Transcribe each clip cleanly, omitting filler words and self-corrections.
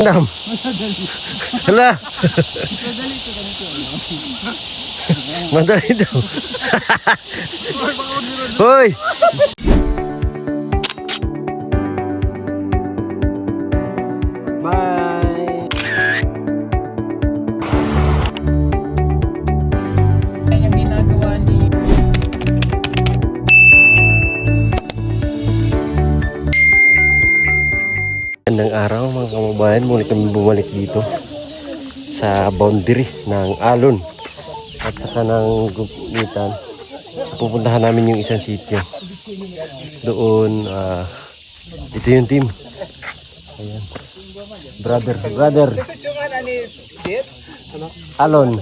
Dam. Hala. Madali daw. Hoy. Bye. Yung ginagawa ni Magandang araw mga kababayan, muli kami bumalik dito sa boundary ng Alon at saka ng Gupitan. Pupuntahan namin yung isang sitio doon. Ito yung team. Ayan. Brother Alon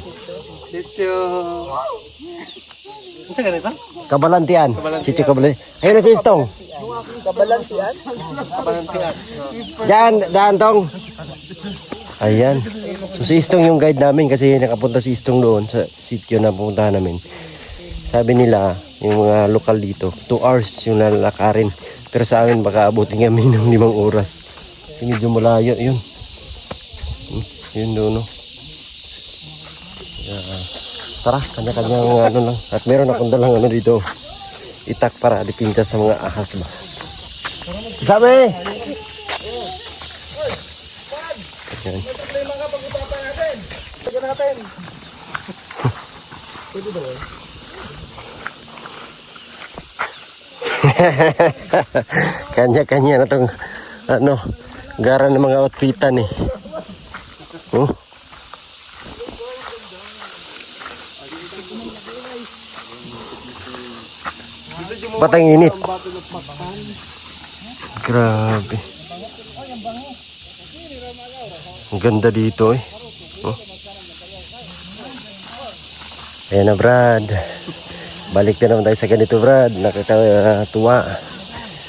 Sa ganito? Kabalantian. Sitio Kabalantian. Ayun na si Istong. Kabalantian? Daan tong. Ayan. So si Istong yung guide namin kasi nakapunta si Istong doon sa sitio na pupuntahan namin. Sabi nila, yung mga lokal dito, 2 hours yung lalakarin. Pero sa amin baka abutin kami ng 5 oras. Kasi medyo malayo yun. Yun doon, no. Tara, kanya-kanyang ano lang. At meron akong dalang ano dito. Itak para dipinta sa mga ahas ba. Sabi! Ayan. Kanya-kanya na itong ano, gara ng mga outfitan eh. Batang init. Grabe. Ang ganda dito eh. Ayan na Brad. Balik na naman tayo sa ganito Brad. Nakakatuwa.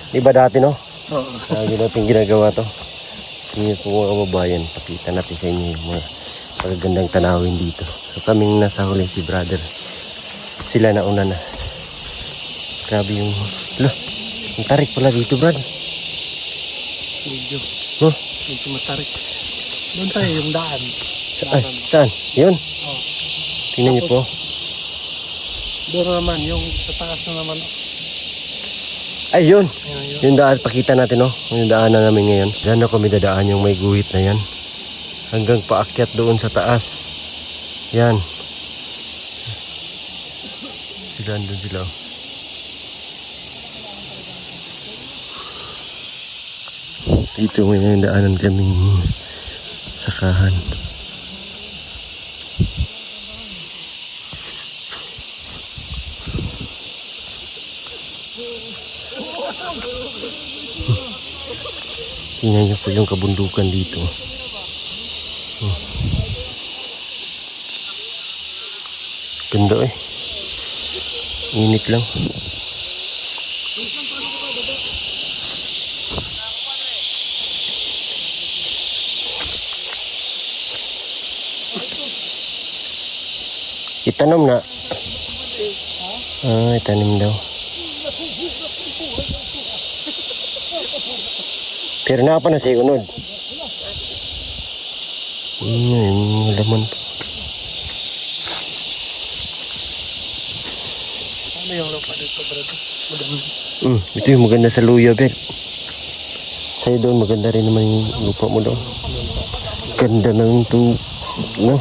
Di ba dati no? Lagi natin ginagawa to. Sige po mga kababayan. Pakita natin sa inyo yung mga magagandang tanawin dito. So kaming nasa huli si brother. Sila na una na. Grabe yung... Loh, ang tarik pala dito, Brad. Medyo. Huh? Medyo matarik. Doon tayo yung daan. Ay, saan? Yun? Oh. Tingnan niyo po. Doon naman, yung sa taas na naman. Ay, yun. Ayun. Yung daan, pakita natin, no? Yung daan na namin ngayon. Diyan na kami dadaan yung may guhit na yan. Hanggang paakyat doon sa taas. Yan. Sila, doon sila. Dito may daanan kaming sakahan. Tingnan niyo po yung kabundukan dito. Ganda eh. Init lang. Itanom na. Itanim daw. Pero na pa na siya unod. Yung laman pa. Ano yung lupa dito, brother? Ito yung maganda sa luya, Bet. Sa'yo doon, maganda rin naman yung lupa mo doon. Ganda ng ito. No?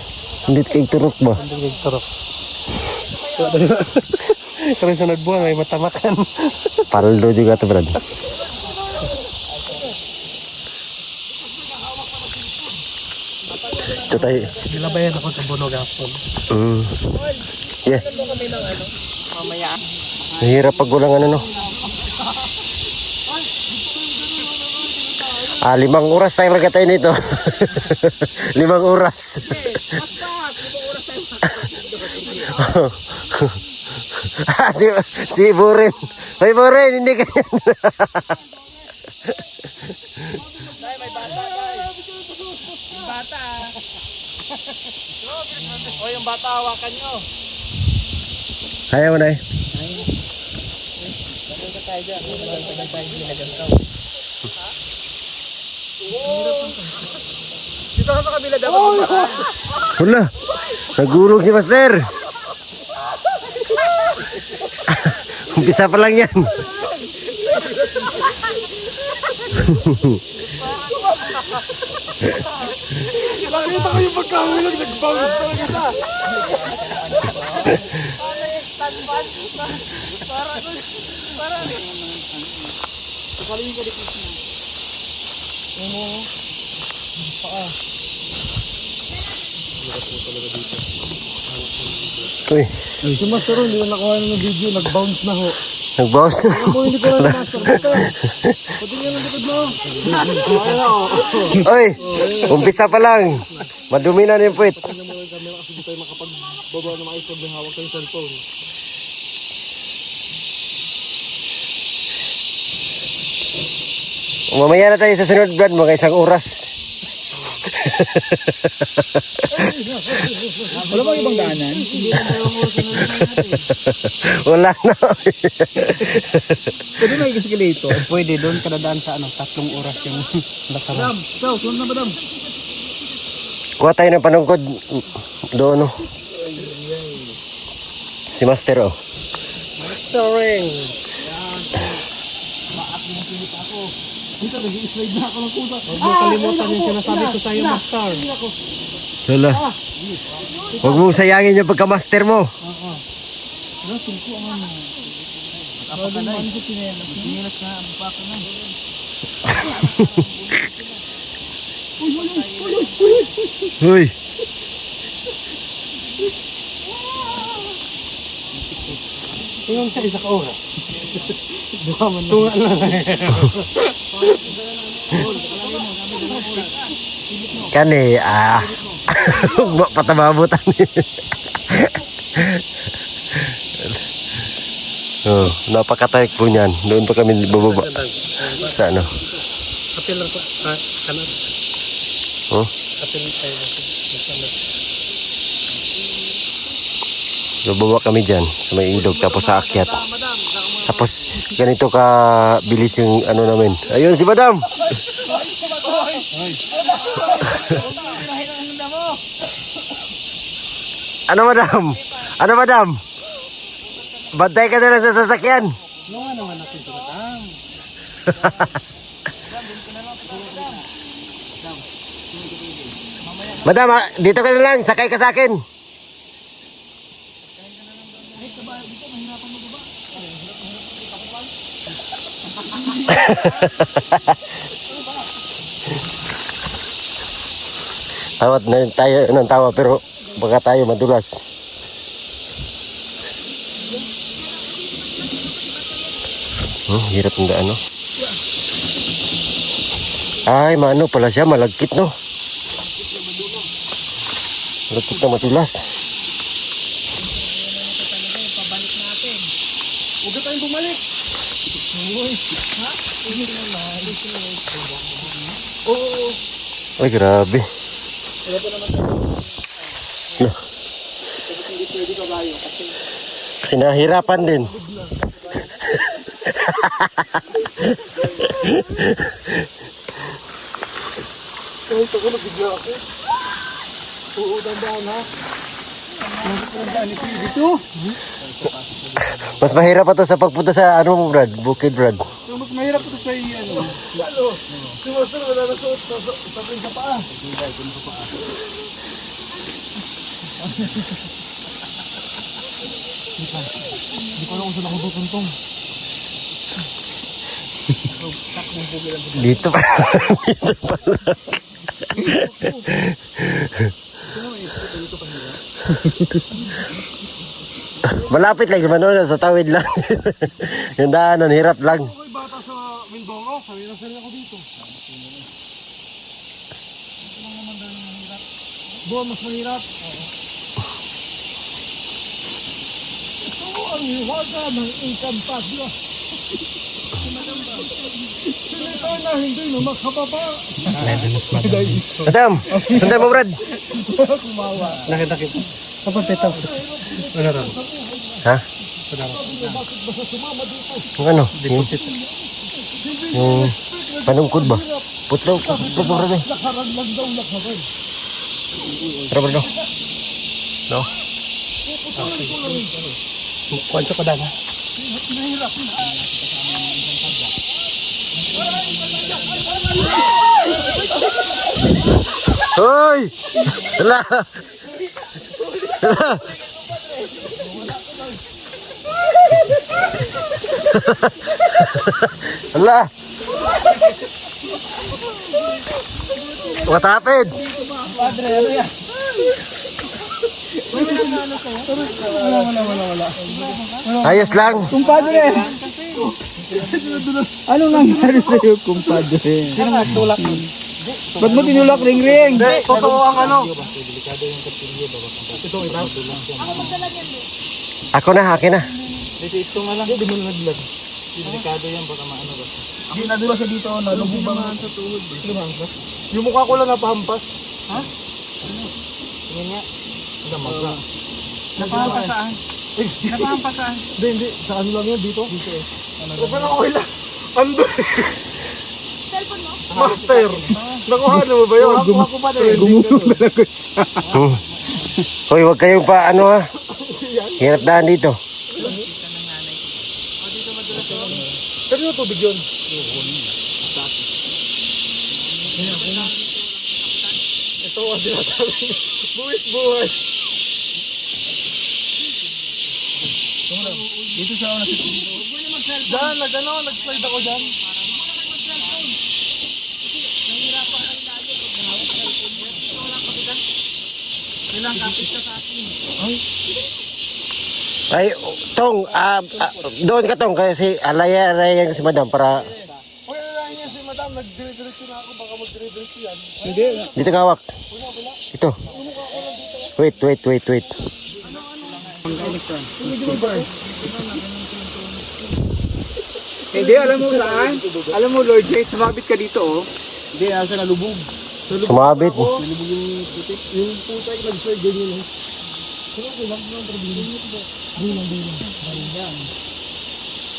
Hindi kayo turok ba? Hindi kayo turok. Kaya sunod buwan, may matamakan. Paldo juga ito, Brad. Ito tayo. Nilabayan ako sa bunog hapon. Yeah. Mamaya. Mahirap pag walang ano, no? 5 oras tayo magkatay nito. 5 oras. si Burin. May Burin, hindi ka yan. May bata, Yung bata. O yung bata, hawakan nyo. Kaya mo na eh. tayo dyan. Tayo dyan. Saka sa kabila dapat magbakan. Wala. Nagulog si Master. Umpisa pa lang yan. Nakita ko yung pagkahulog, nag-bounce talaga siya. Uy, Si Master Ron, hindi na nakuha ng video, nag-bounce na ho. nag-bounce. Ako hindi ko na Master, Master. Patingin ang likod mo. Uy, umpisa pa lang. Madumi na yung puwit. Tingnan mo yung camera kasi di tayo makapagbaba na maayos pag may hawak kayong cellphone. Mamaya na tayo sa sunod, Brad. Mga isang oras. Wala bang ibang daanan? Wala na. Pwede may escalator. Pwede doon kadadaan sa 3 oras yung lakaran. Ikaw, sunod na madam. Kuha tayo ng panungkod. Doon, no? Si Master, oh. Starring. Dito, nag-i-slide na ako ng kusa. Huwag mo kalimutan yung sinasabi ko sa'yo, Master. Wala. Huwag mong sayangin yung pagka-master mo. Uy. Tingnan sa isa ka oras. Tunga na. Kani, patamabutan. Oh, napakatarik po niyan. Doon pa kami bababa. Sa ano? Kapil lang po. Kanan. Oh? Kapil tayo. Bababa kami dyan sa may ilog tapos sa akyat. Tapos ganito ka bilis yung ano namin. Ayun si Madam. Ano Madam? Ano Madam? Bantay ka na lang sa sasakyan. Nunga naman natin sa Madam. Madam, dito ka na lang. Sakay ka sa akin. Tawat na tayo ng tawa pero baka tayo madulas. Hirap ng daan, no? Ay, maano pala siya, malagkit, no? Malagkit na matulas. Huwag na tayong bumalik. Ay, grabe. No. Kasi nahirapan din. Kahit ako nabigla ako. Oo, dandaan ha. Dandaan ito dito. Mas mahirap pa to sa pagpunta sa ano mo, Brad? Bukid, Brad. Pero mas mahirap ito sa ano. Si Master wala na suot sa akin sa paa. Hindi ko alam kung saan ako tutuntong. Dito pa. Dito pa lang. Malapit lang naman, no? Sa tawid lang. Yung daanan, hirap lang. Ako ay bata sa Mindoro, sabi ako dito. Doon mas mahirap. Ito ang hiwaga ng Encantadia. Sinita na hindi na makababa. Madam, sundan mo, Brad. Kumawa. Nakita kita. Kapag petaw. Ano rin? Ha? Yung ano? Yung panungkod ba? Putlo, pupuro na. Nakaraglag daw lakabay. Tara bro. No? Kwanso ka dala. Nahirap na. Hoy! Hala! Hala! Hala! What happened? Padre, ano yan? Wala. Ayos lang. Kumpadre! Anong nangyari sa'yo, kumpadre? Sino magtulak? Ba't mo tinulak, ring-ring? Hindi, totoo ang ano. Ako na, akin na. Ito nga lang. Hindi mo naglag. Delikado yan, baka maano ba? Hindi nadula siya dito, nalubog ba nga sa tuhod. Yung mukha ko lang napahampas. Ha? Tingin nga. Namaga. Napahampas saan? Napahampas saan? Hindi. Sa ano lang yun, dito? Dito eh. Huwag ka na okay lang. Ando. Cellphone mo? Master. Nakuha mo ba yun? Nakuha ko pa din. Gumulong talaga siya. Hoy, huwag kayong pa, ano ha? Hirap daan dito. Saan yung tubig yun? Ito ang sinasabi. Buwis buhay. Dito siya ako nasitulog. Diyan, nag-slide ako dyan. Ay, Tong, doon ka Tong, kasi alaya-alaya si madam para Uy, alahin niya si madam. Nag-dire-diretso na ako. Baka mag-dire-diretso yan. Hindi. dito ka hawak. Ito. Wait. Hindi, alam mo saan? Alam mo, Lord Jay, sumabit ka dito, oh. Hindi, nasa nalubog. Sumabit. Yung puta yung nag-slide ganyan.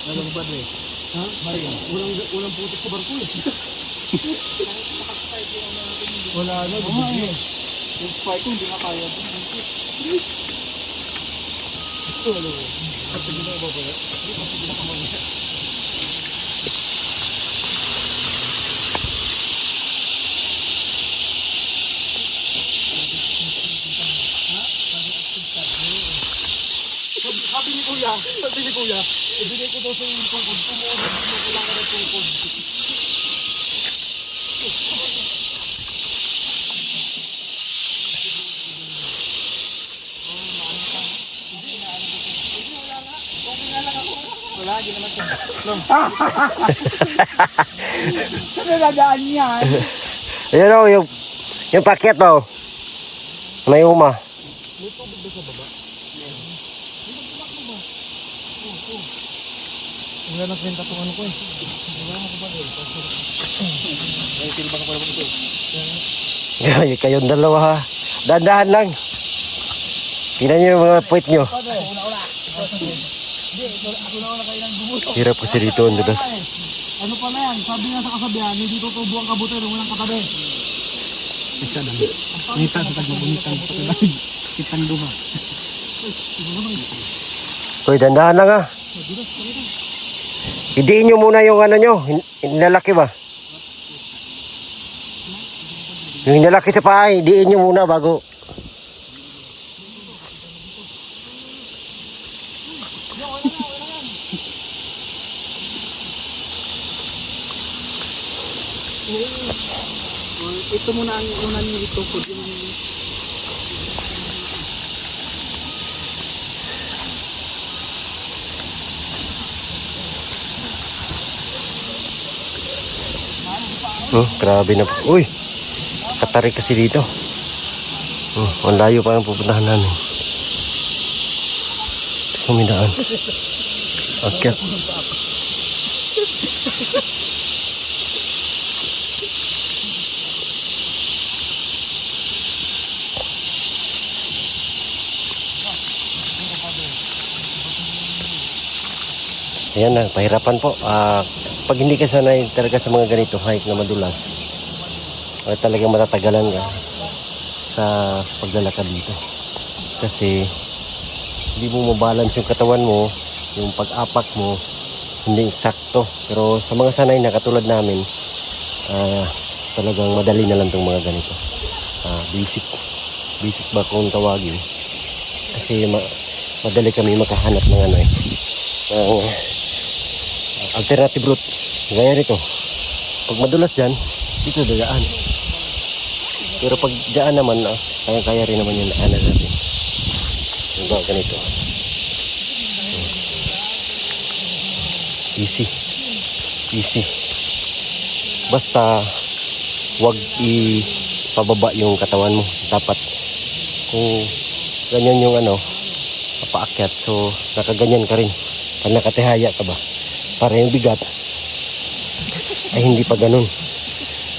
Alam ba, Dre? Ha? Walang putik sa barko eh. Wala na. Yung spike ko, hindi na kaya. Sabi ni Kuya, ibigay ko daw sa yung tungkod. Tumuod na kailangan ng tungkod. Saan naladaan yan? Ayan o, yung paket o. May uma. Wala na kwenta itong ano ko eh. Kayong dalawa ha. Dahan-dahan lang. Tingnan nyo yung mga puwit nyo. Hirap kasi dito ang dulas. Ano pala yan? Sabi nga sa kasabihan, hindi tutubo ang kabuti nung walang katabi. Isa lang. Ngita sa tagbubunitan. Kitang duha. Hoy, dahan-dahan lang ha. Idiin nyo muna yung ano nyo. Hinalaki ba? Yung hinalaki sa paa, idiin nyo muna bago. Ito muna ang una niyo ito po. Grabe na. Uy! Katarik kasi dito. Ang layo pa ang pupuntahan namin. Kumidaan. Akyat. Ayan na, pahirapan po. Pag hindi ka sanay talaga sa mga ganito, hike na madulas, talagang matatagalan ka sa paglalakad dito. Kasi hindi mo mabalance yung katawan mo, yung pag-apak mo, hindi eksakto. Pero sa mga sanay na katulad namin, talagang madali na lang itong mga ganito. Basic ba kung tawagin. Kasi madali kami makahanap ng ano ng alternative route. Gaya nito. Pag madulas dyan, dito dadaan. Pero pag dyan naman, kaya rin naman yung daanan natin. Diba, ganito. Easy. Basta, wag ipababa yung katawan mo. Dapat, kung ganyan yung paakyat, so, nakaganyan ka rin. Pag nakatihaya ka ba? Para yung bigat, ay hindi pa ganun.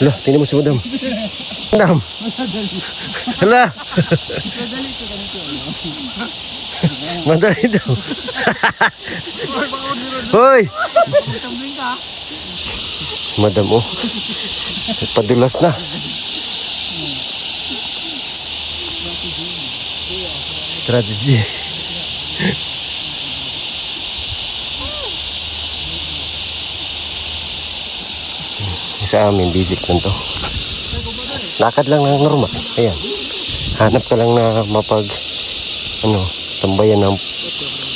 Hala, tingnan mo si Madam. Madam! Hala! Madali daw. Hoy! Madam, oh. Padulas na. Strategy. Sa amin, basic lang to. Lakad lang ng normal. Ayan. Hanap ka lang na tambayan ng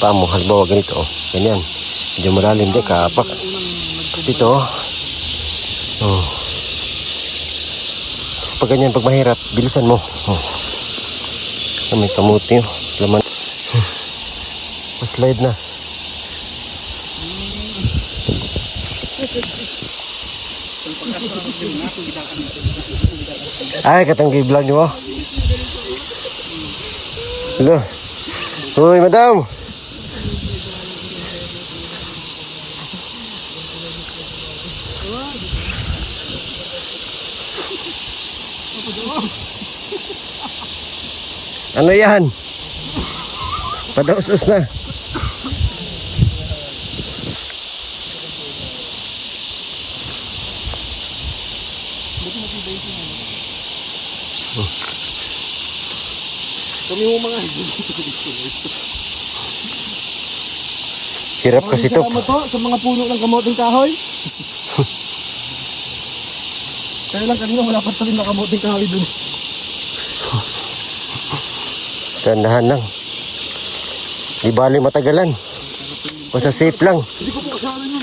paa mo. Halimbawa ganito, oh. Ganyan. Medyo malalim, di kaapak. Kasi ito, oh. Tapos pag ganyan, pag mahirap, bilisan mo. Oh. May kamuti, oh. Laman. Slide na. Ay, katanggi vlog niyo mo. Hello. Hoy, Madam. Ano yan? Padaus-us na. Kami mo mga Hirap kasi ito. Salamat po sa mga puno ng kamoting kahoy. Kaya lang kanina wala pa rin na kamoting kahoy dun. Tandahan lang. Di bali matagalan. Basta safe lang. Hindi ko po kasama yun.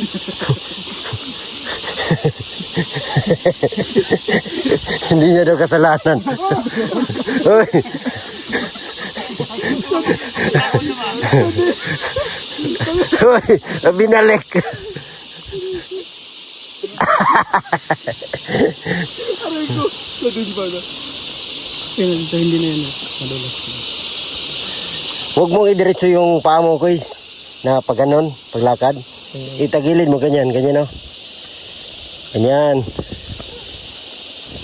Hindi niya daw kasalanan. Uy. Uy, binalik. Aray ko, nadun pa na. Ito hindi na yan. Madulas. Huwag mong idiretso yung paa mo, guys. Na pag ganon, paglakad. Itagilid mo ganyan, ganyan, oh. Ganyan.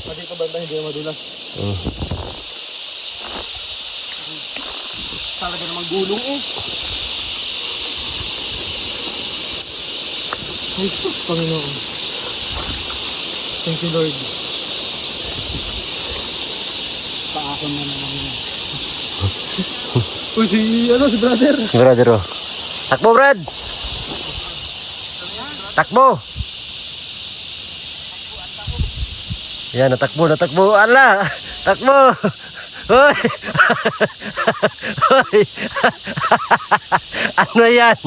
Pati ka banda, hindi na madulas. Talaga namang gulong eh. Ay, Panginoon. Thank you, Lord. Paakon na naman yun. Uy, si brother. Brother, oh. Takbo, Brad! Takbo! Yan, natakbo. Ala! Takbo! Hoy! Hoy! Ano yan?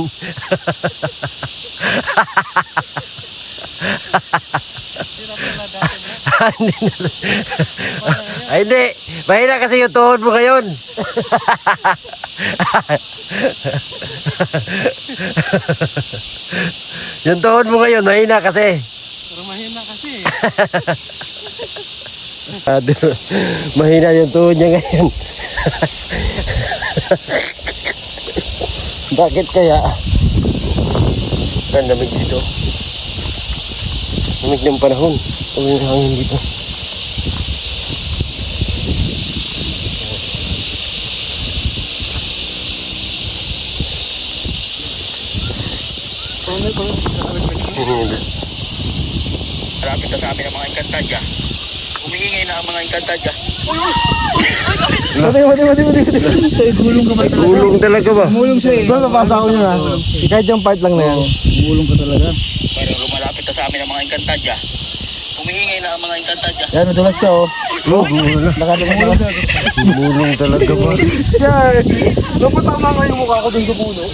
Ay, hindi. Mahina kasi yung tuhod mo ngayon. Yung tuhod mo ngayon, mahina kasi. Pero mahina kasi. Mahina yung tuhod niya ngayon. Bakit kaya? Ang lamig dito. Lamig ng panahon. Lamig ng hangin dito. Malapit na sa amin ang mga Encantadia. Humihingi na ang mga inkanta dyan. Tay, gulong ka ba talaga? Gulong talaga ba? Gulong siya eh. Doon, nabasa ko niya na. Kahit yung part lang na yan. Gulong ka talaga. Pero lumalapit na sa amin ang mga inkanta dyan. Humihingi na ang mga inkanta dyan. Yan, madulas siya oh. Gulong talaga ba? Yan. Dapat tama nga yung mukha ko dun sa puno.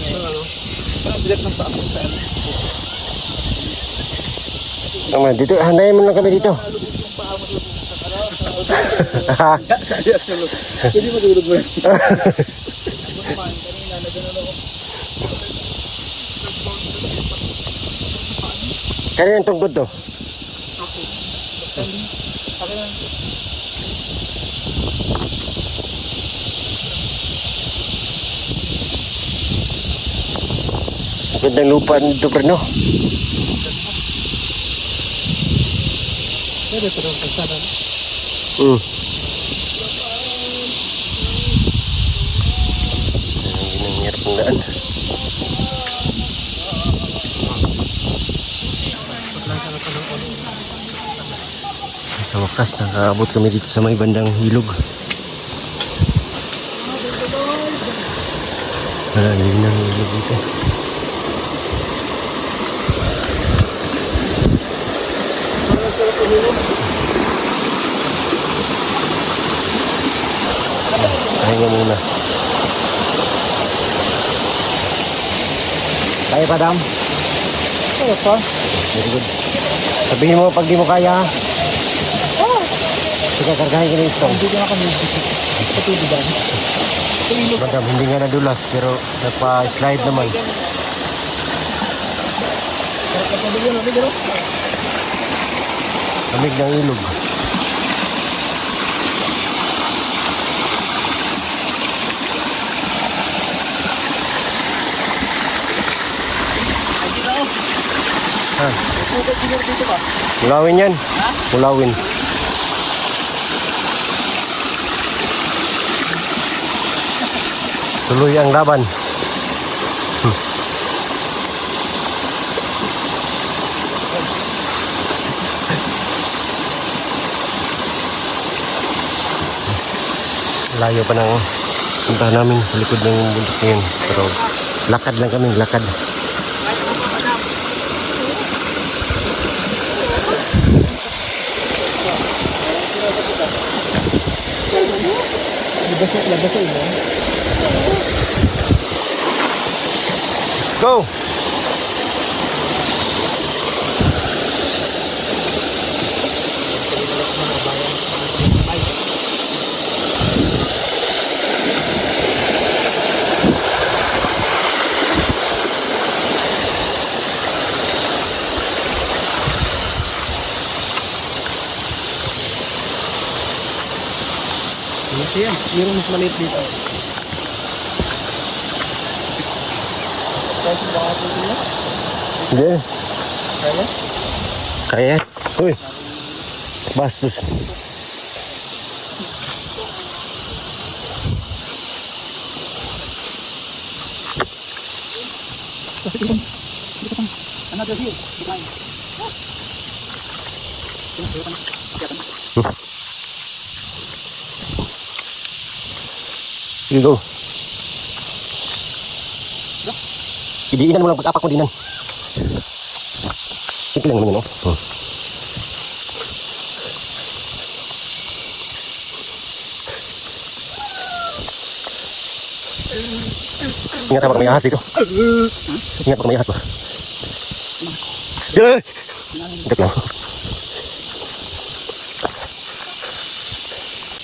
Tama, dito, handayan mo lang kami dito. Pwede matulog mo yan. Kaya yung tungkod to. Gandang lupa nito, pero no? Hmm. Ang hirap ng daan. Sa wakas, nakaabot kami dito sa may bandang hilog. Malalim ng hilog dito. Pahinga muna. Kaya pa, Dam? Kaya pa. Very good. Sabihin mo pag di mo kaya, ha? Sige, kargahin ka na ito. Hindi ko na kami. Patuloy ba? Madam, hindi nga nadulas, pero nagpa-slide naman. Lamig ng ilog. Ha? Mulawin yan. Mulawin. Tuloy ang laban. Layo pa ng punta namin sa likod ng bundok ngayon. Pero lakad lang kami, lakad. Let's go! Yan, meron mas maliit dito. Hindi. Kaya? Uy. Bastos. Another hill. Here you go. Idiinan mo lang pag-apak mo dinan. Simple lang naman yun, no? Ingat ka baka may ahas dito. Ingat baka may ahas ba? Ingat lang.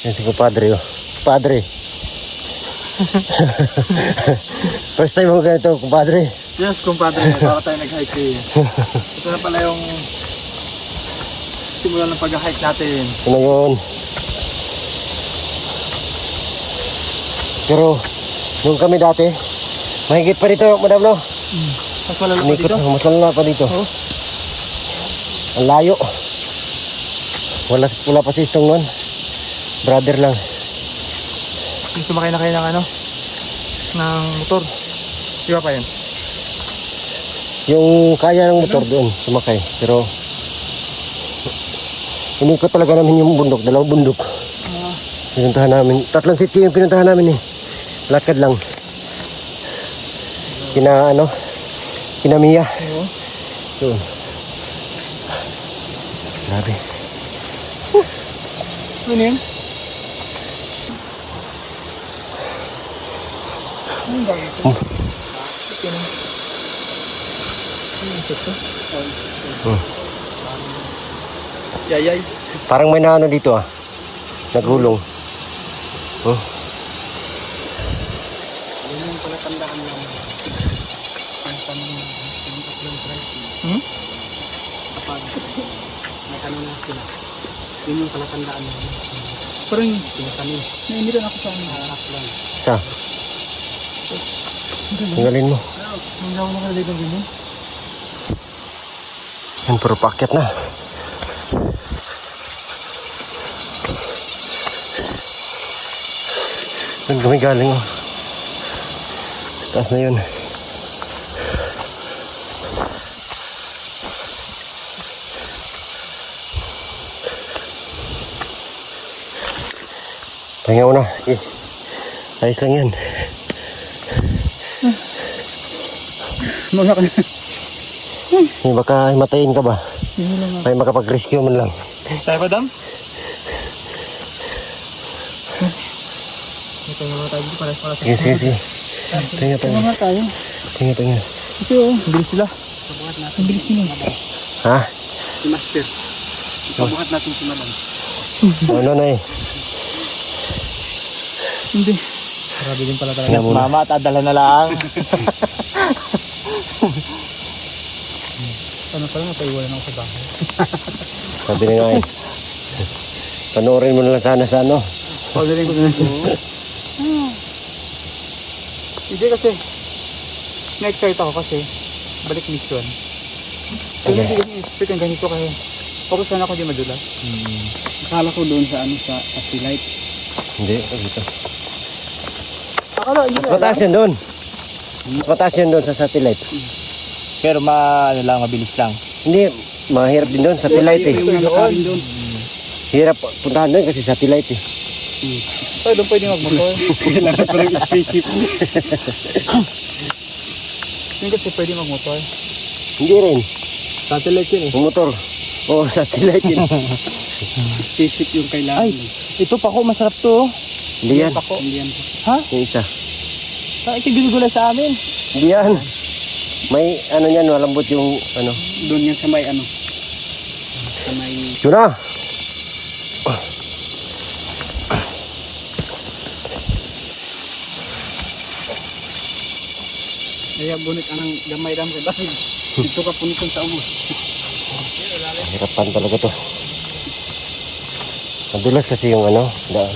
Yan si kupadre, oh. Padre. First time mo ganito, kupadre. Yes, kumpadre. Para tayo nag-hike eh. Ito na pala yung simula ng pag-hike natin. Ano yun? Pero, nung kami dati, mahigit pa dito, madam, no? Mas malala pa Unikot, dito. mas malala pa dito. Oo. Ang layo. Wala pa si Istong nun. Brother lang. Yung sumakay na kayo ng ano? Ng motor. Di ba pa yun? Yung kaya ng motor doon, sumakay. Pero, Inikot talaga namin yung bundok, dalawang bundok. Pinuntahan namin. 3 sitio yung pinuntahan namin eh. Lakad lang. Kina Mia. Doon. Grabe. Ano yun? Yayay. Parang may naano dito ah. Nagulong. Oh. Parang nainitan ako sa ano. Sa. Tanggalin mo. Hindi ako nakalagay ng ganyan. Yan, puro paket na. Doon kami galing oh. Taas na yun. Pahinga mo na. Okay. Ayos lang yan. Muna ka na. Baka matayin ka ba? Hindi lang ako. Ay makapag-rescue man lang. Tayo pa, Dam? Sige, sige, sige. Tingnan, Tayo tingnan. nga tayo. Tingnan, tingnan. Ito oh. Ang bilis sila. Ang bilis nila. Ha? Si Master. Ipabuhat natin si Madam. Ano na eh? Hindi. Grabe din pala Tingnan muna. Mama at adala na lang. Ano pala napaiwalan ako sa bahay. Sabi na nga eh. Panoorin mo na lang sana sa ano. Pagaling ko na siya. Hindi kasi. Na-excite ako kasi. Balik mission. Pero hindi kasi expect ang ganito kasi. Focus sana ako di madulas. Akala ko doon sa ano sa satellite. Hindi, dito. Akala, hindi Mas mataas yun doon. Mas mataas yun doon sa satellite. Pero ano lang, mabilis lang. Hindi, mahirap din doon. Satellite eh. Yung nakarin doon. Hirap puntahan doon kasi satellite eh. Ay, doon pwede magmotor. Kailangan ko ng spaceship. Hindi kasi pwede magmotor. Hindi rin. Satellite yun eh. Yung motor. Oo, satellite yun. Spaceship yung kailangan. Ay, ito pa ko, masarap to. Hindi yan. Pako. Hindi yan. Ha? Yung isa. Ah, ito ginugulay sa amin. Hindi yan. May ano yan, malambot yung ano. Doon yan sa may ano. Sa may... Yun na! Kaya bunit anang gamay dam sa dahil. Dito ka punitong sa umos. Hirapan talaga to. Madulas kasi yung ano, daan.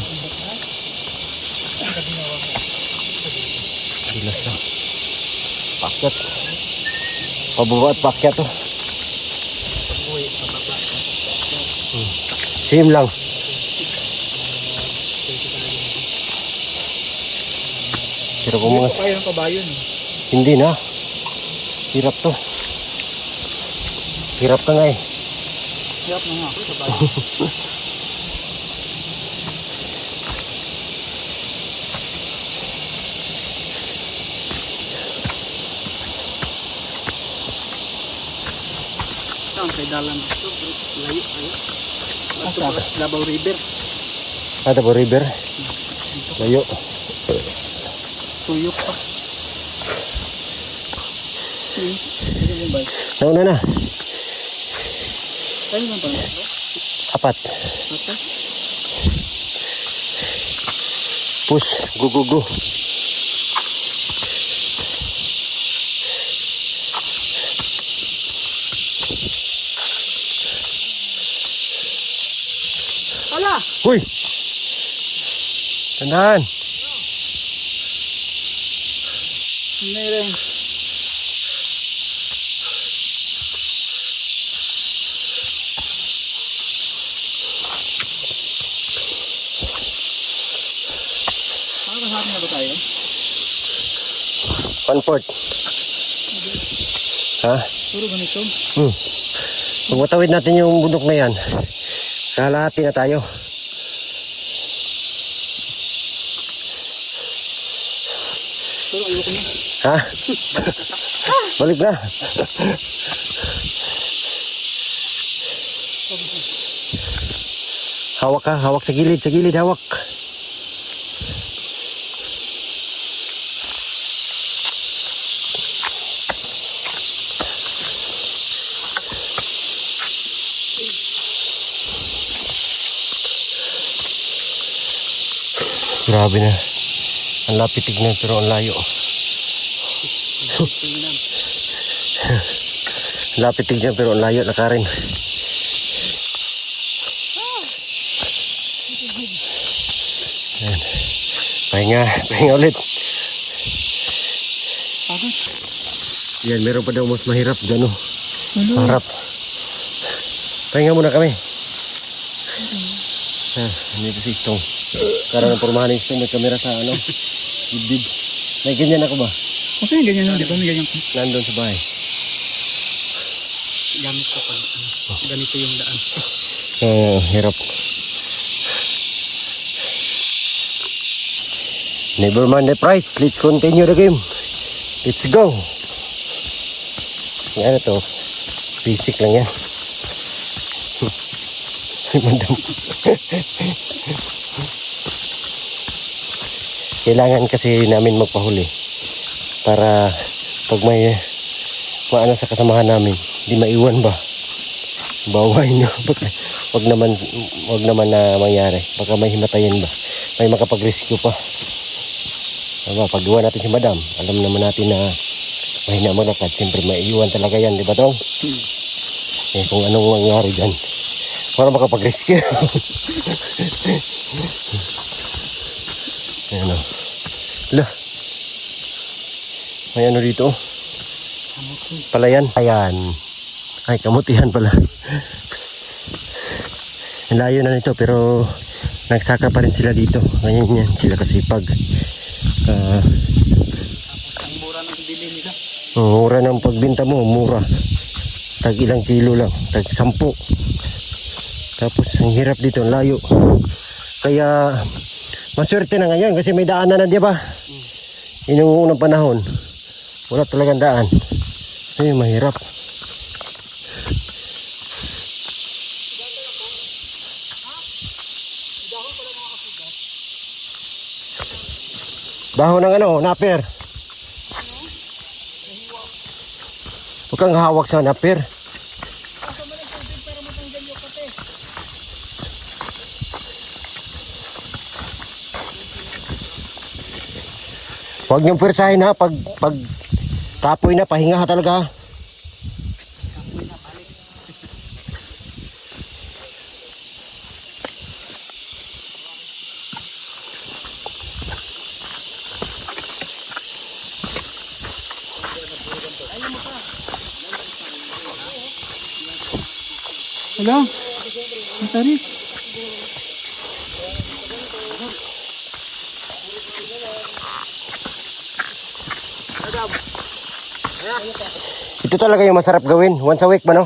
Madulas na. Pakyat. Pababa at pakyat to. Same lang. Pero kung mga... Kaya ng kabayo no? Hindi na. Hirap to. Hirap ka nga eh. Hirap na nga, kabayo. Saan kay dalan dito? Layo kayo. Labaw River. Tabo River. Layo. Tuyok pa. Nauna na. Tayo lang pala. 4. Push. Go, go, go. Ala! Uy! Tandaan. Meron. Ano kasama na ba tayo? 1/4. Ha? Puro ganito. Kung matawid natin yung bundok na yan, Kalahati na tayo. Pero ayoko na. Ha? Balik na. Hawak ka, hawak sa gilid, hawak. Grabe na. Ang lapit tignan pero ang layo. Lapit tignan pero ang layo na Karen. Ayan. Pahinga ulit. Yan, meron pa daw mas mahirap dyan, oh. Sa harap. Pahinga muna kami. Dito si Istong. Karoon ng pormahan ni Istong, may kamera sa ano, dibdib. May ganyan ako ba? Kasi yung ganyan na, di ba? May ganyan ko. Nandun sa bahay. Gamit ko pag ganito yung daan. Hirap. Never mind the price. Let's continue the game. Let's go. Yan ito. Basic lang yan. Madam. Kailangan kasi namin magpahuli para pag may maano sa kasamahan namin, di maiwan ba? Baway nyo. Wag naman na mangyari. Baka may himatayin ba? May makapag-rescue pa. Diba? Pag iwan natin si Madam, alam naman natin na mahina maglakad. Siyempre maiiwan talaga yan, di ba Tong? Eh kung anong mangyari dyan, para makapag-rescue. Ayan o. Lah. May ano dito. Palayan. Ayan. Ay, kamutihan pala. Ang layo na nito pero nagsaka pa rin sila dito. Ngayon yan sila kasipag. Ang mura ng bili nila. Mura ng pagbinta mo, mura. Tag ilang kilo lang, tag 10. Tapos ang hirap dito, ang layo. Kaya maswerte na ngayon kasi may daanan na, di ba? Yun yung unang panahon. Wala talagang daan. Ay, mahirap. Dahon ng ano, naper. Huwag kang hawak sa naper. Huwag niyong pwersahin ha, pag tapoy na, pahinga ha talaga. Wala. Ang tarik. Ito talaga yung masarap gawin. Once a week ba, no?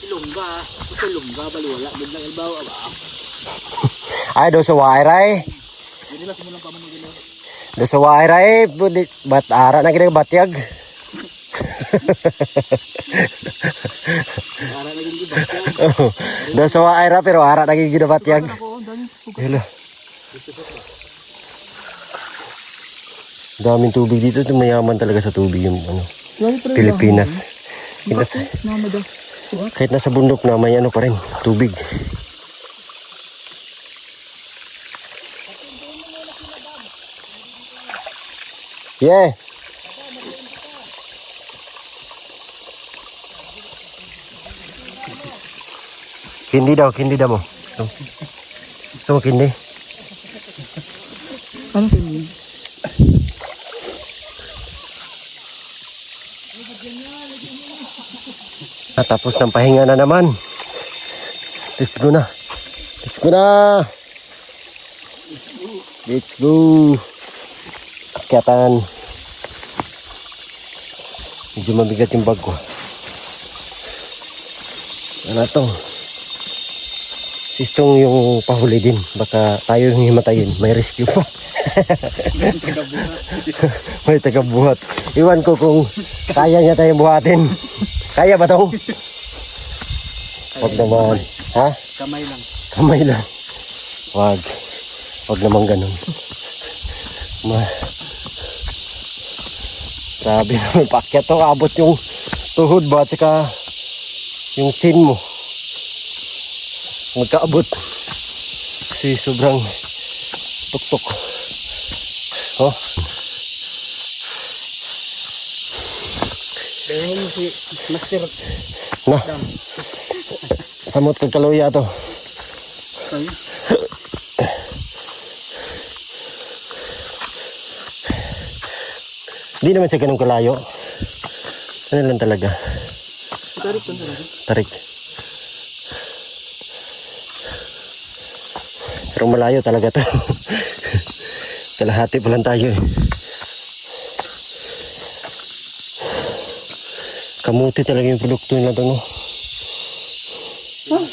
Ilongga. Ito ilongga. Baliwala. Biglang ilbaw. Ay, do sa wairay. Do sa wairay. Bat ara na ginagabatyag. Do sa wairay pero ara na ginagabatyag. Hello. Daming tubig dito. Ito mayaman talaga sa tubig yung ano, Pilipinas. Kahit nasa bundok na may ano pa rin, tubig. Yeah. Kindi daw mo. Gusto mo kindi? Ano kini? Tapos ng pahinga na naman. Let's go na. Let's go. Akyatan. Medyo mabigat yung bag ko. Ano to? Sistong yung pahuli din. Baka tayo yung himatayin. May rescue pa. May tagabuhat. Iwan ko kung kaya niya tayong buhatin. Kaya ba tong? Huwag naman. Ha? Kamay lang. Kamay lang. Wag. Wag naman ganun. Grabe naman. Paakyat to. Abot yung tuhod ba? At saka yung chin mo. Magkaabot. Kasi sobrang tuktok. Oh. Dahil si Master Na. Samot kag kaluya to. Sabi. Di naman siya ganun kalayo. Ano lang talaga. Tarik pa talaga. Tarik. Pero malayo talaga to. Kalahati pa lang tayo eh. Kamuti talaga yung produkto nila to, no?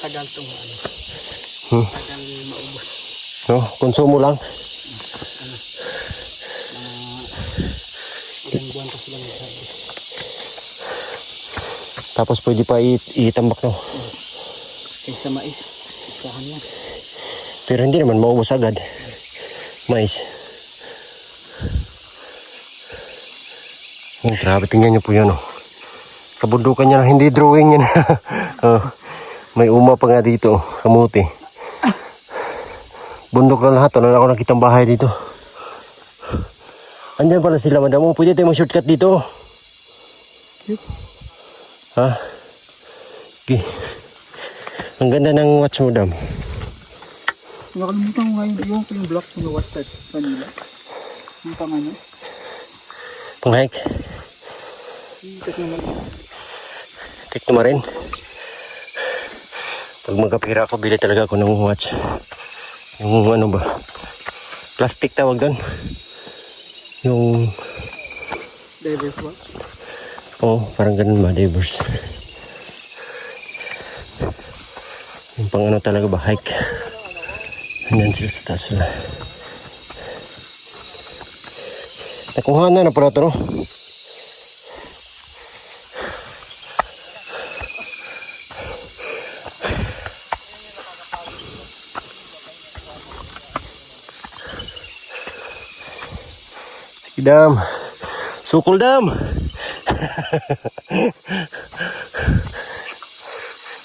Tagal tong ano. Tagal maubos. No? Konsumo lang. Ilang buwan pa sila nagsabi. Tapos pwede pa itambak, no? Kaysa mais. Isahan lang. Pero hindi naman maubos agad. Mais. Oh, grabe, tingnan nyo po yan, oh. Kabundukan niya na, hindi drawing yan. Oh, may uma pa nga dito, oh, kamuti. Bundok na lahat, wala na ako nakitang bahay dito. Andyan pala sila, madam. Oh, pwede tayo mag-shortcut dito. Ha? Okay. Ang ganda ng watch mo, dam. Nakalimutan ko ngayon yung block ng WhatsApp kanila. Yung pang ano? Pang-hike. Ikat naman. Tikto mo rin. Pag magkapira ako, bili talaga ako ng watch. Yung ano ba? Plastic tawag doon. Yung... Divers watch. Oh, parang ganun ba? Divers. Yung pang ano talaga ba? Hike. Andyan sila sa taas sila. Nakuha na pala ito, no? Sige, dam. Sukul, dam.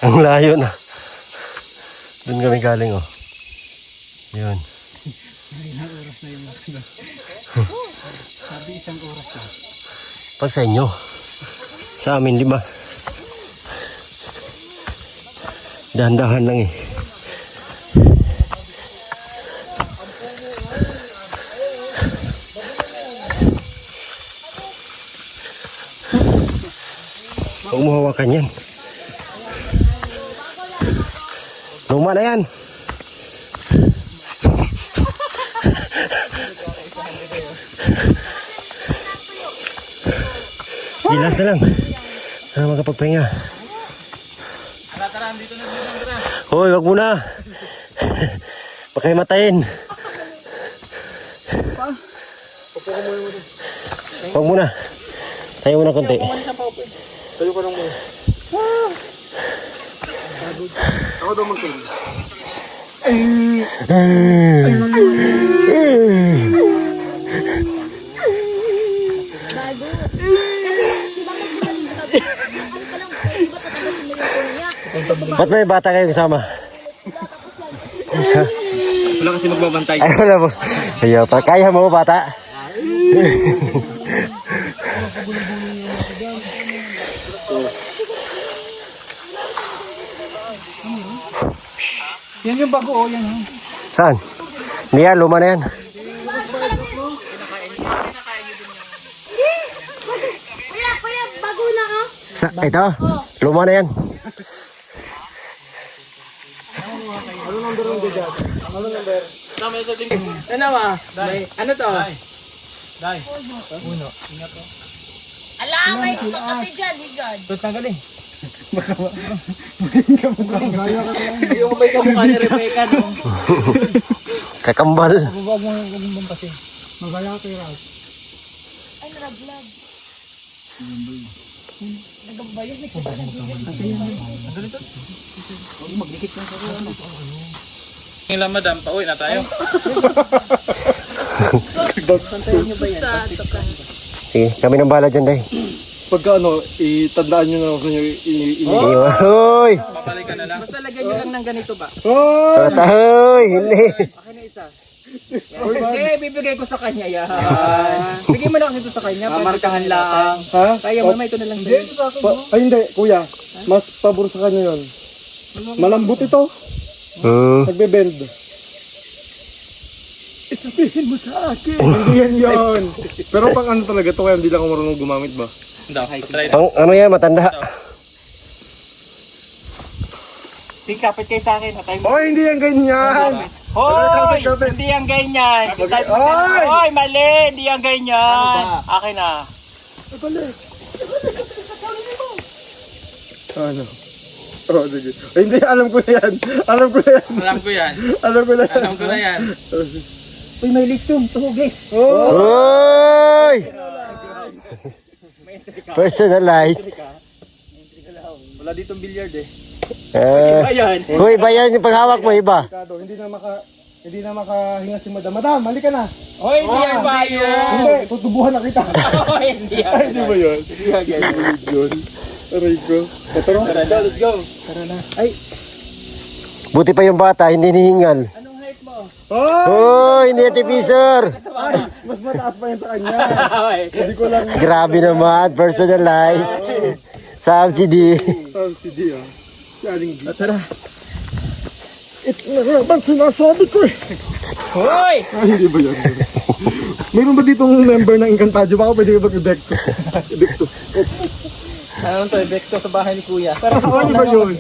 Ang layo na. Doon kami galing, oh. Yun. Ilang oras na yung makina. Sabi isang oras na. Pag sa inyo. Sa amin, 5. Dahan-dahan lang eh. Huwag mo hawakan yan. Luma na yan. Gilas na lang. Para makapagpahinga. Tara, dito na dito. Hoy, wag muna. Baka himatayin. Wag muna. Tayo muna konti. Tayo ka lang muna. Ako daw mag-tayo. Bago. Kasi, di ba ano pa lang, di ba tatagas nila yung puno niya? Ba't may bata kayong kasama? Wala kasi magbabantay. Ay, wala mo. Ayaw pa. Kaya mo, bata? Yan yung bago, oh, yan. Oh. Saan? Niya, luma na yan. Kuya, bago na ka? Ito? Luma na yan. Ano ba? Ano to? Ala, may kapatid dyan, higad. Tanggalin. Yung may kamukha ni Rebecca, no? Kakambal. Huwag mong bampasin. Magaya kay Raz. Ay, naraglag. Ngayon lang, madam. Pauwi na tayo. Sige, kami nang bahala dyan, day. Pagka itandaan nyo na ako sa inyo. Hoy! Papalikan na lang. Basta lagyan nyo lang ng ganito ba? Hoy! Hindi. Akin na isa. Eh, bibigay ko sa kanya yan. Bigay mo lang ito sa kanya. Mamarkahan lang. Ha? Kaya mo ito na lang sa'yo. Ay hindi, kuya. Mas pabor sa kanya yun. Malambot ito. Nagbe-bend. Isabihin mo sa akin. Hindi yan yun. Pero pang ano talaga to, kaya hindi lang ako marunong gumamit ba? Ano yan, matanda? Sige, kapit kayo sa akin. Oh, hindi yan ganyan. Hoy! Hindi yan ganyan. Hoy! Mali! Hindi yan ganyan. Akin na. Ano? Oh, sige. Ay, hindi, alam ko na yan. Alam ko na yan. Alam ko yan. Alam ko na yan. Alam ko na yan. Uy, may litong. Tuhugis. Hoy! Personalized. Wala ditong billiard eh. Ayan. Hoy, bayan yung paghawak mo, iba. Ricardo, hindi na makahinga si madam. Madam, halika na. Hoy, hindi yan ba yun? Hindi, tutubuhan na kita. Hoy, hindi yan. Ay, di ba yun? Hindi ba yun? Aray ko. Tara, let's go. Tara na. Ay, Buti pa yung bata, hindi nihingal. anong height mo? Hoy, hindi ate Pisor. Ay, mas mataas pa yan sa kanya. Hindi ko lang Grabe naman, personalized. Subsidy. subsidy ah. Si Aling B. Tara. Ito na naman sinasabi ko eh. Hoy! Ay, hindi ba yun? Mayroon ba ditong member ng Encantadio? Baka pwede ba mag-evictus? Evictus. Ano to, Vecto sa bahay ni Kuya. Pero sa ano ba yun?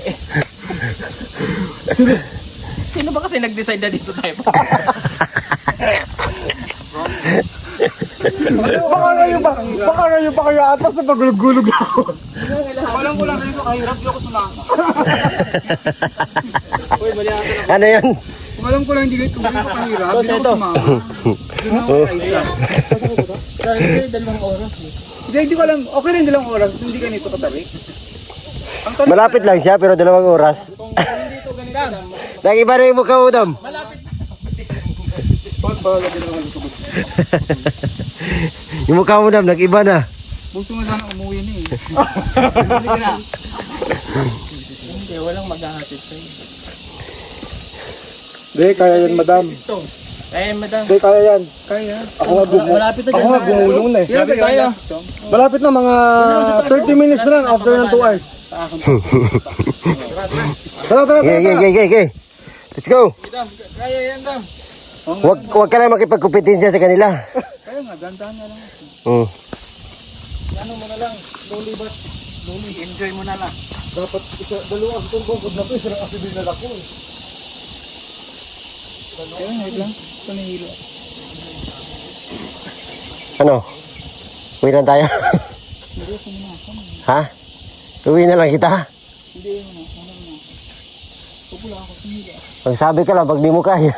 Sino ba kasi nag-decide na dito tayo? Baka ngayon pa kayo atas sa pagulog-gulog ako. Walang ko lang ganito kahirap, di ako sumama. Uy, mali ata na. Ano yan? Alam ko lang hindi ganito kahirap, di ako sumama. Doon ako kaisa. Dahil dalawang oras eh. Hindi ko alam, okay rin dalawang oras, hindi ganito katabi. Malapit lang siya, pero 2 oras. Nag-iba na yung mukha mo, Dam. Yung mukha mo, Dam, nag-iba na. Puso mo sana umuwi na eh. Hindi ka na. Hindi, walang maghahatid sa'yo. Hindi, kaya yan madam. Eh, madam. Hindi, kaya yan. Kaya. Ako nga gumulong na eh. Grabe tayo. Malapit na, mga 30 minutes na lang after ng 2 hours. Tara. Okay. Let's go. Kaya yan, dam. Huwag ka lang makipagkumpetensya sa kanila. Kaya nga, dandahan na lang. Ano mo na lang, slowly but slowly, enjoy mo na lang. Dapat dalawang turbong na to, isang kasi dinala ko eh. Kaya nga, lang. Ito na hilo. Ano? Uwi na tayo? Ha? Uwi na lang kita? Magsabi ka lang pag di mo kaya.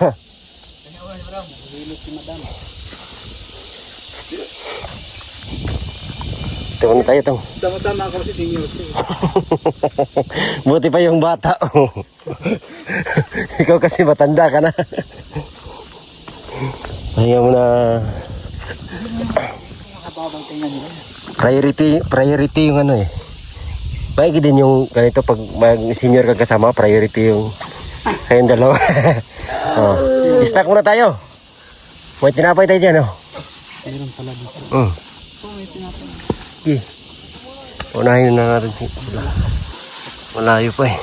Ito na tayo itong. Sama-sama ako si senior. Buti pa yung bata. Ikaw kasi matanda ka na. Ayaw mo na. Priority yung ano eh. Maigi din yung ganito pag mag-senior ka kasama, priority yung kayong dalawa. Oh. Stack muna tayo. May tinapay tayo dyan, oh. Meron pala dito. May tinapay. Okay. Unahin na natin sila. Malayo pa eh.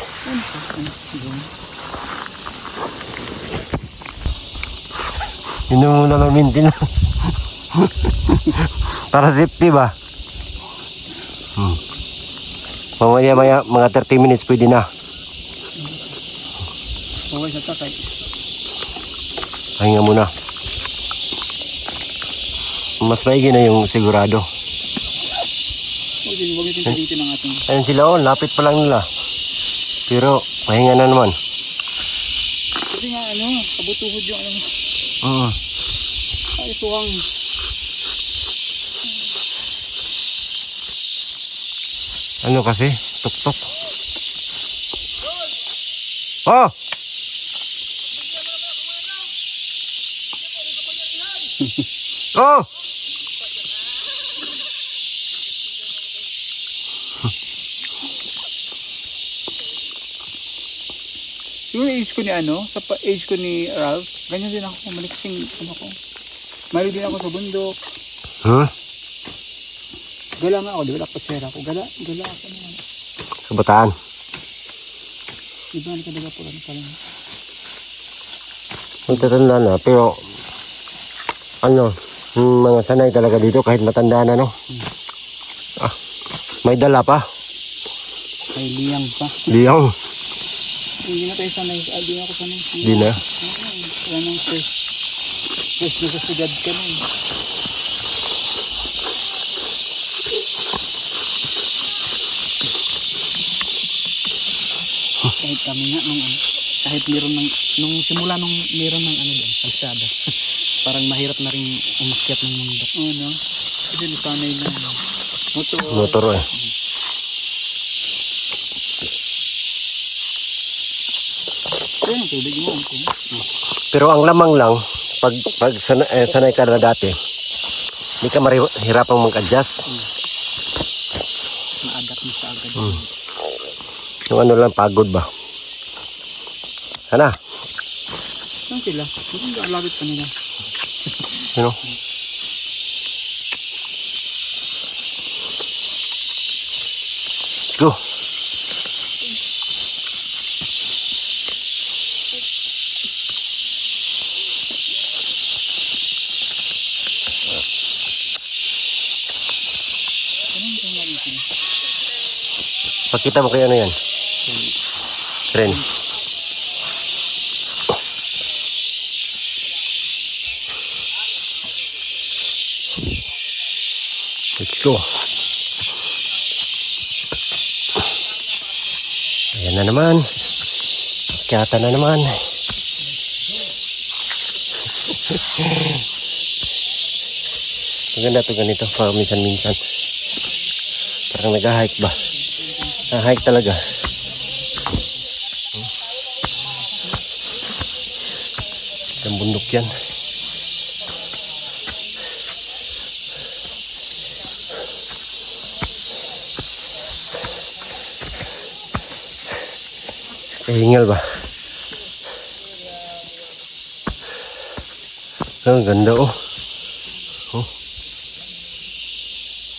Yun yung muna lang maintenance. Para safety ba? Mamaya mga 30 minutes pwede na. Okay sa tatay. Pahinga muna. Mas maigi na yung sigurado. Huwag natin pilitin ang ating... Ayun sila oh, lapit pa lang nila. Pero pahinga na naman. Kasi nga kabutuhod yung ay tuwang. Ano kasi? Tuktok. Oh! Oh! Yung age ko ni sa age ko ni Ralph, ganyan din ako, maliksing ko. Mahilig din ako sa bundok. Huh? Gala nga ako, di ba? Patsera ako. Gala ako naman. Kabataan. Di ba, nakadaga po lang pala. Magtatanda na, pero mga sanay talaga dito kahit matanda na, no? Ah, may dala pa. May liyang pa. Liyang. Hindi na tayo sanay. Hindi na ako sanay. Hindi na. Wala nang fresh. Fresh na sa sugad ka nun. Kahit kami nga kahit meron nung simula meron ng doon, kalsada. Parang mahirap na rin umakyat ng mundo. Oo, no? Kasi nasanay na Motor eh. Kaya ang tubig mo. Pero ang lamang lang, pag sanay ka na dati, hindi ka mahirapang mag-adjust. Na-adapt mo sa agad. Yung lang, pagod ba? Sana? Saan sila? Saan alabit pa nila? Sino? Go! Pakita mo kaya ano yan? Tren. Let's go. Ayan na naman. Kiyata na naman. Maganda to ganito. Parang minsan-minsan. Parang nag-hike ba? Hike talaga. Ang bundok yan. Hingal ba? Ang ganda oh. Oh.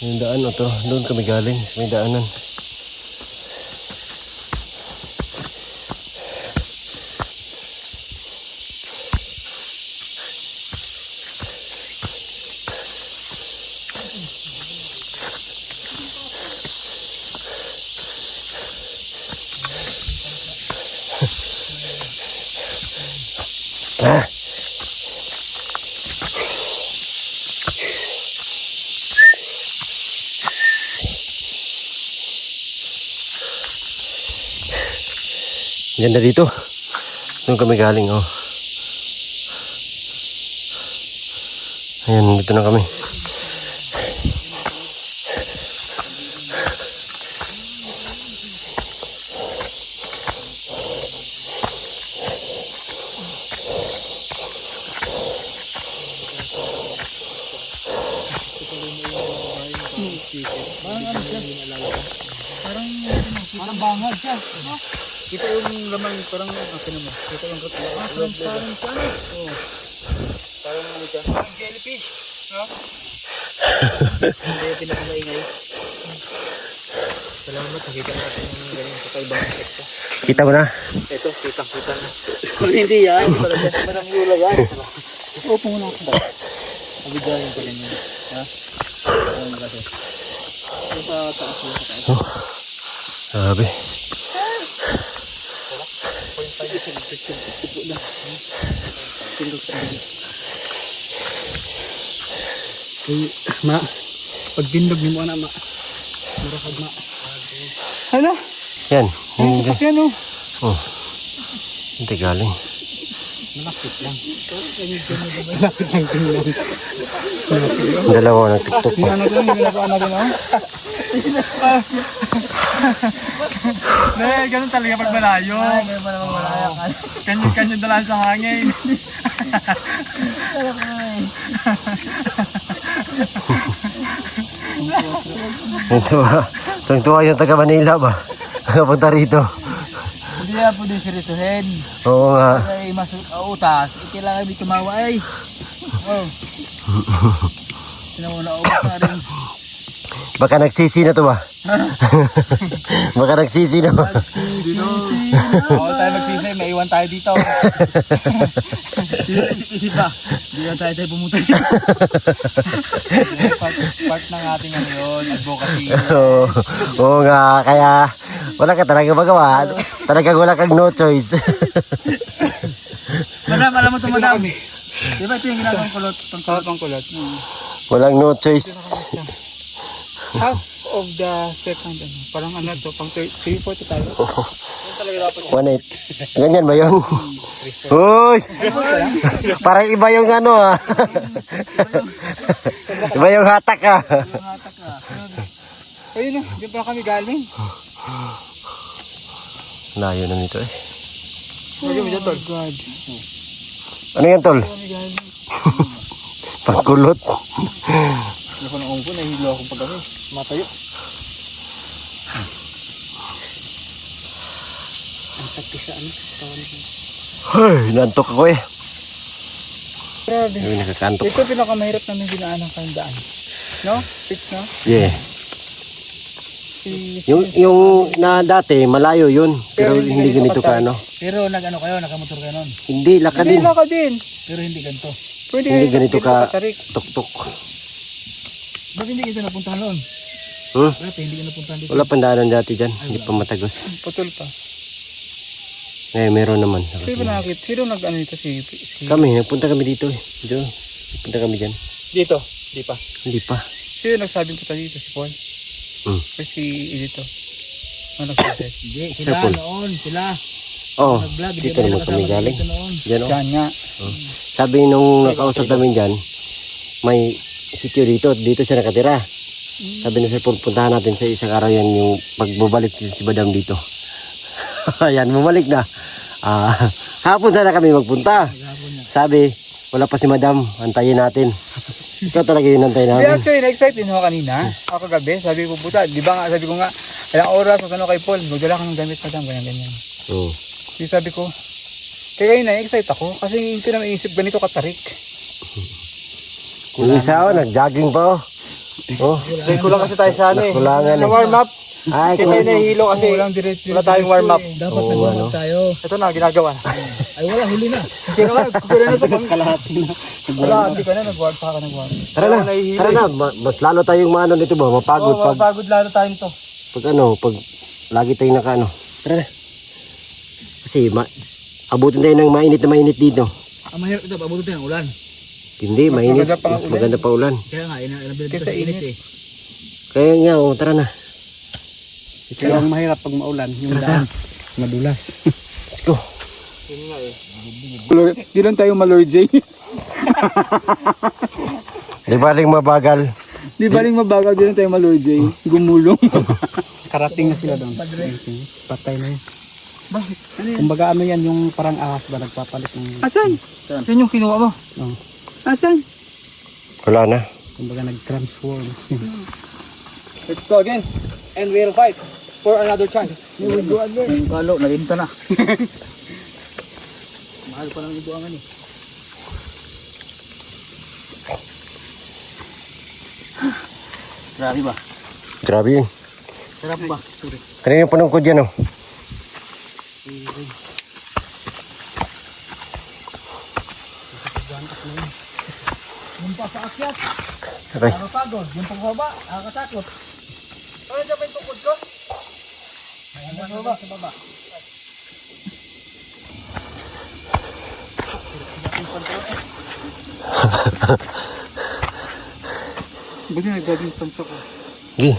Yung daan o to. Doon kami galing. May daanan. Ah. Ganda dito. Doon kami galing oh. Ayan, dito na kami. Parang bangag siya. No? Kita yung laman, parang akin naman. Kita yung rotla. Parang siya. Oo. Parang siya. Parang jellyfish. No? Hindi yung pinakamaingay. Salamat, nakita natin yung ganyan kakaibang insekto. Kita mo na? Ito, kitang-kita na. Kung hindi yan, parang yula yan. Opo muna ako. Abigayin pa rin yun. Ha? Ano kasi? Yung sa taas yun, sa taas. Oh. Sabi. Ma, pag bindog ni mo na ma. Hala, Yan. yung sasakyan oh. Oh. Hindi galing. Dalawa nagtuktok pa. Ano lang, ginagawa natin oh. Ganun talaga pag malayo. Ganun pa naman malayo. Kanyan-kanyan dalaan sa hangin. Tuwang-tuwa yung taga Manila ba? Nakapunta rito. Hindi na po din seryosohin. Oo nga. Ay utas, kailangan di tumawa ay. Oh. Sinawala ubas na rin. Baka nagsisi na to ba? Baka nagsisi na ba? Bawal tayo magsisi, may iwan tayo dito. Isip ba? Hindi na tayo pumunta dito. Part ng ating ano yun, advocacy. Oo nga, kaya wala ka talaga magawa. Talagang wala kang no choice. Madam, alam mo ito madam. Di ba ito yung ginagawang kulot? Pangkulot. Walang no choice. Half of the second, ano, parang ano to, pang 3-4 tayo. Yan talaga dapat. 1-8. Ganyan ba yun? Uy! Parang iba yung ano ah. Iba yung hatak ah. Yung hatak ka. Ayun na, di pa kami galing. Layo na nito eh. Ayun, may tol. God. Ano yan tol? Kami galing. Pangkulot. Hindi ko nang umpo, nahihilo akong pagkami. Matayo. Ang tagpisa, ano? Ay, nantok ako eh. Grabe. Ay, nakakantok. Ito pinakamahirap namin dinaan ng kandaan. No? Fix, no? Yeah. Yung na dati, malayo yun. Pero hindi ganito ka ano. Pero nag-ano kayo, nakamotor kayo nun? Hindi, laka Hindi, din. laka din. Pero hindi ganito. Pwede Hindi ganito ka katarik. tuktok. Ba't hindi kita napuntahan noon? Hmm? Dati hindi ka napuntahan dito. Wala pandaanan dati dyan. Hindi pa matagos. Putol pa. Ngayon, meron naman. Sino ba nakakit? Sino nag-ano ito si... Kami, nagpunta kami dito eh. Dito. Nagpunta kami dyan. Dito? Di pa. Hindi pa. Sino nagsabing punta dito? Si Paul? Or si Edito? Ano nagsabi? Hindi, Sir Paul. noon. Sila. Oh, Nag-vlog. dito naman kami galing. Dyan oh. Diyan nga. Sabi nung nakausap namin dyan, may sityo dito. Dito siya nakatira. Sabi na Sir Paul, puntahan natin sa isang araw yan yung pagbabalik si Madam dito. Ayan, bumalik na. Hapon sana kami magpunta. Sabi, wala pa si Madam, antayin natin. Ikaw talaga yung antay Hindi, namin. actually, na-excite din ako kanina. Ako kagabi, sabi ko, puta, di ba nga, sabi ko nga, ilang oras, ano kay Paul, magdala ka ng gamit, Madam, ganyan. Oo. Di sabi ko, kaya ngayon na-excite ako, kasi hindi ko na maisip ganito katarik. Yung isa oh, nag-jogging pa oh. Oh, Kulang kasi tayo sa ano eh. kulangan Sa eh. warm up. Ay, Kita kung nahihilo kasi wala tayong warm up. Dapat nag-warm up tayo. Ito na, ginagawa na. Ay wala, huli na. Pero na sa kalahati na. Wala, hindi ka na nag-warm pa ka nag-warm. tara na, mas lalo tayong maano nito ba, mapagod Oo, mapagod lalo tayong to. pag lagi tayong naka ano. Tara na. Kasi abutin tayo ng mainit dito. Ang mahirap ito, pabuto tayo ng ulan. Hindi, mainit. maganda pa Mas ulan. maganda pa ulan. Kaya nga, inabilad ito sa init eh. Kaya nga, oh, tara na. Kaya ang mahirap pag maulan, yung daan. Madulas. Let's go. Di lang tayo malorjay. Di ba rin mabagal? Di ba rin mabagal, di lang tayo malorjay. Gumulong. Karating na sila doon. Patay na yun. Bakit? Ano yan? Kumbaga ano yan, yung parang ahas ba nagpapalit ng... Asan? Saan yung kinuha mo? Oh. Asan? Wala na. Kumbaga nag-transform. Let's go again. And we'll fight for another chance. We will go again. Yung kalo, nalinta na. Mahal pa lang ibuangan eh. Grabe ba? Grabe yun. Sarap ba? Sorry. Kanina yung punong ko dyan oh. Yung pa sa akyat, Okay. pagod. Yung pagbaba, nakakatakot. Ano dyan ba yung tukod ko? Sa baba, sa baba. Buti nag-jogging pants ako. Gi.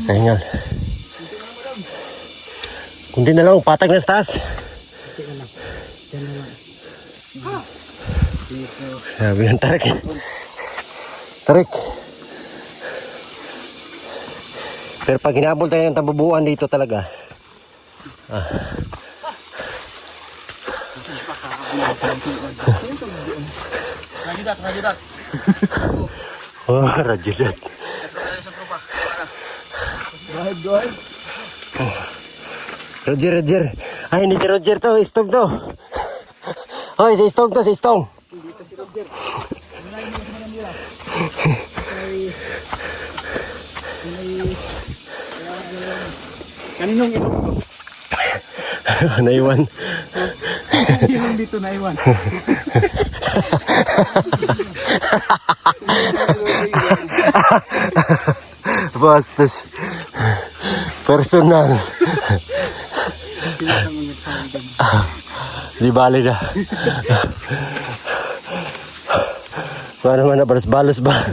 Nakahingal. Kunti na lang, patag na sa taas. Sabi ng tarik. Tarik. Pero pag hinabol tayo ng tabubuan dito talaga. Rajudat. Oh, rajudat. Go ahead. Roger. Ay, hindi si Roger to. Istong to. Hoy, si Istong to, si Istong. Kaninong ilong to? Naiwan. Ilong dito na iwan. Bastos. Personal. Di bali na. Paano man na, balos-balos ba?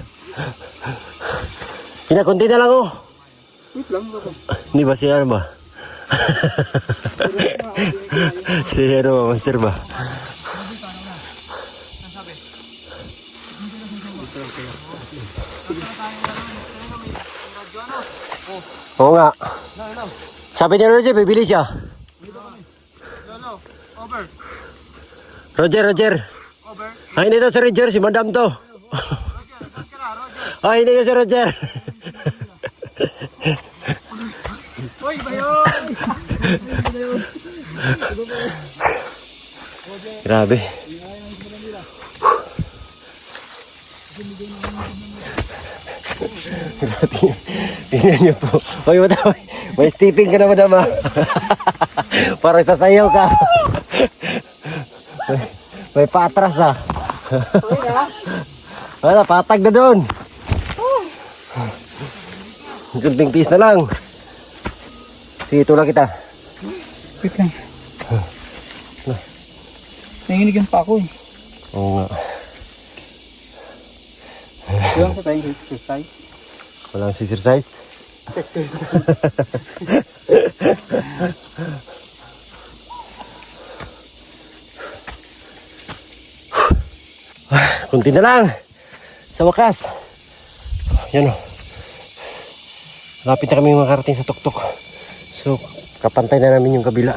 Kunti na lang oh. Wait lang ako. Hindi ba si ano ba? Si ano ba, master ba? Oo nga. Sabi niya Roger, bibili siya. Over. Roger. Over. Ay, hindi to si Roger, si Madam to. Ay, hindi to si Roger. Uy, bayon! Grabe. Grabe. Tingnan niyo po. Hoy, madam. May stepping ka na, madam. Ah. Parang sasayaw ka. May patras ah. Wala, patag na doon. Kunting tiis na lang. Sige, tulak kita. Wait lang. Nanginigan pa ako eh. Oo nga. Kulang sa tayong exercise. Walang exercise. Exercise. Kunti na lang. Sa wakas. Yan o. Lapit na kami makarating sa tuktok. So, kapantay na namin yung kabila.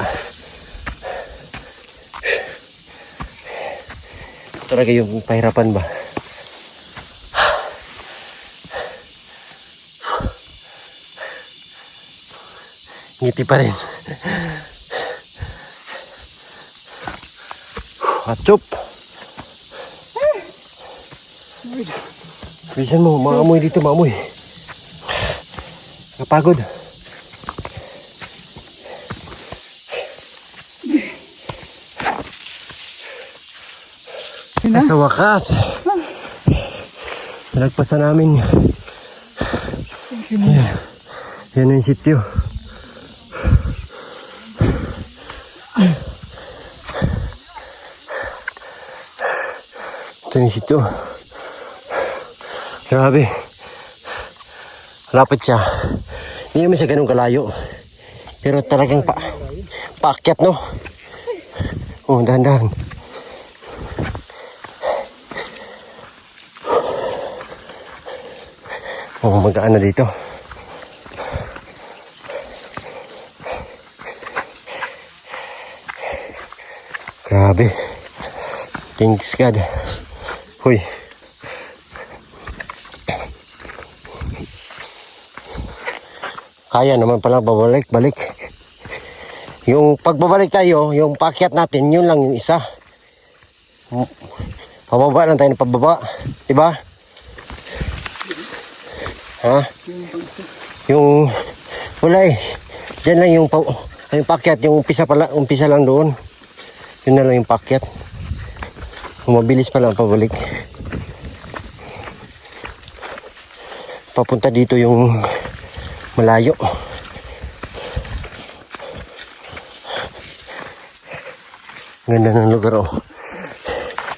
Talaga yung pahirapan ba? Ngiti pa rin. Atsup! Bilisan mo, maamoy dito, maamoy. Napagod. Sa wakas, nalagpasan namin. Yan yung sityo. Ito yung sityo. Grabe. Lapit siya. Hindi naman siya ganun kalayo. Pero talagang paakyat, no? Oh, dahan-dahan. Oh, magaan na dito. Grabe. Thanks God. Hoy. Kaya naman pala babalik-balik. Yung pagbabalik tayo, yung paakyat natin, yun lang yung isa. Pababa lang tayo ng pababa. Diba? Ha? Yung wala eh. Diyan lang yung paakyat, yung umpisa lang doon. Yun na lang yung paakyat. Mabilis pa lang pabalik. Papunta dito yung malayo. Ganda ng lugar oh.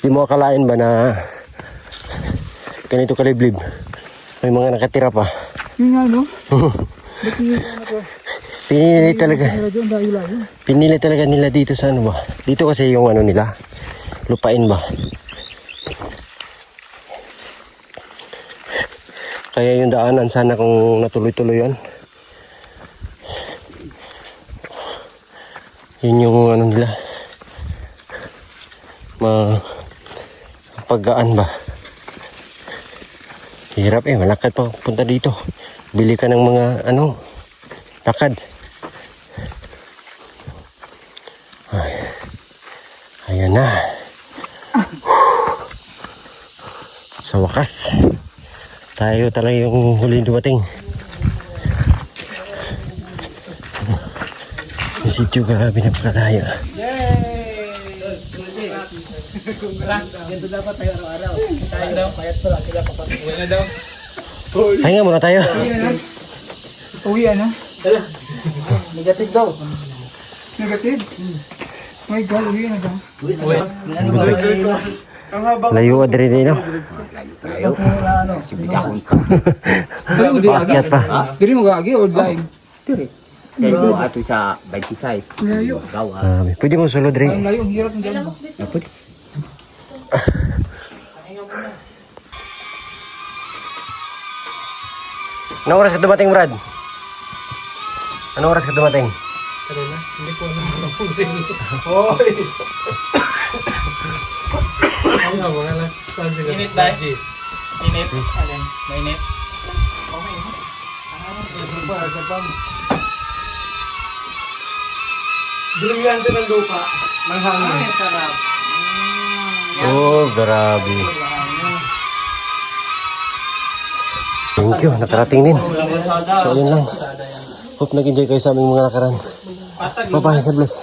Di mo akalain ba na ganito kaliblib? May mga nakatira pa. Yun nga no? Pinili talaga nila dito sa ano ba? Dito kasi yung ano nila, lupain ba? Kaya yung daanan sana kung natuloy-tuloy yan. Yun yung ano nila. Paggaan ba? Hirap malakad pa punta dito. Bili ka ng mga ano, lakad. Ay, ayan na. Sa wakas, tayo talaga yung huling dumating. Yung sityo grabe na pakalayo. Ganito dapat tayo araw-araw. Tayo, payat pa lang sila kapatid. Uwi na daw. Pahinga muna tayo. Uwi na. Negative daw. Negative? My God, uwi na daw. Layo adrenalin, no? Akyat pa. Diri mo gagi or daing? Pero ato sa 26. Layo. Grabe. Pwede mo sulod rin. Ang layo, ang hirap ng dyan. Anong oras ka dumating, Brad? Anong oras ka dumating? Init ba? Init? Alin? Mainit? Brilyante ng lupa. Ng hangin. Sarap. Oh, grabe. Thank you, nakarating din. So, yun lang. Hope nag-enjoy kayo sa aming mga lakaran. Bye-bye, God bless.